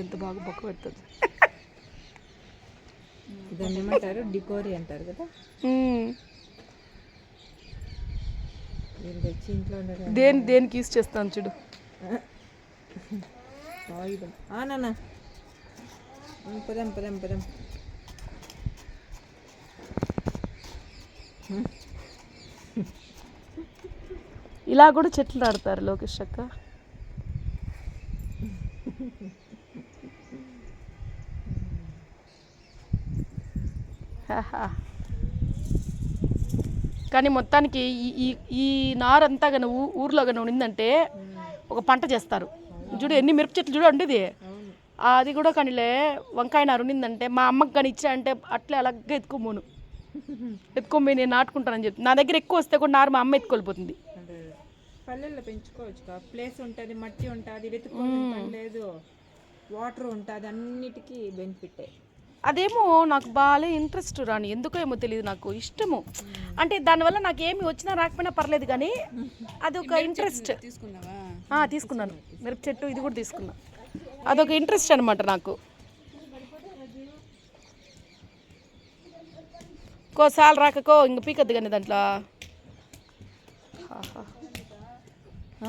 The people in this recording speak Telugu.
ఎంత బాగా బొక్క పెడుతుంది. దాన్ని ఏమంటారు, డికోరీ అంటారు కదా. తెచ్చి ఇంట్లో దేనికి యూస్ చేస్తాను చూడు. నాన్న పదం పదం పదం. ఇలా కూడా చెట్లు నాడతారు లోకేష్ అక్క. కానీ మొత్తానికి ఈ నారంతా కానీ ఊర్లో కానీ ఉండిందంటే ఒక పంట చేస్తారు చూడు. ఎన్ని మిరప చెట్లు చూడండి. ఇది అది కూడా కానీలే వంకాయ నారు ఉండిందంటే మా అమ్మకి కానీ ఇచ్చా అంటే అట్లే అలాగే ఎత్తుకోమోయి నేను నాటుకుంటానని చెప్పి. నా దగ్గర ఎక్కువ వస్తే కూడా నారు మా అమ్మ ఎత్తుకోలిపోతుంది. పల్లెల్లో పెంచుకోవచ్చు, ప్లేస్ ఉంటుంది, మట్టి ఉంటుంది, వెతుక్కోవడం లేదు, వాటర్ ఉంటుంది, అన్నిటికీ బెనిఫిటే. అదేమో నాకు బాగా ఇంట్రెస్ట్ రాని, ఎందుకో ఏమో తెలియదు, నాకు ఇష్టము. అంటే దానివల్ల నాకు ఏమి వచ్చినా రాకపోయినా పర్లేదు, కానీ అదొక ఇంట్రెస్ట్. తీసుకున్నాను మిరప చెట్టు, ఇది కూడా తీసుకున్నా. అదొక ఇంట్రెస్ట్ అనమాట నాకు. కోసాలు రాకకో ఇంక పీకద్దు కానీ దాంట్లో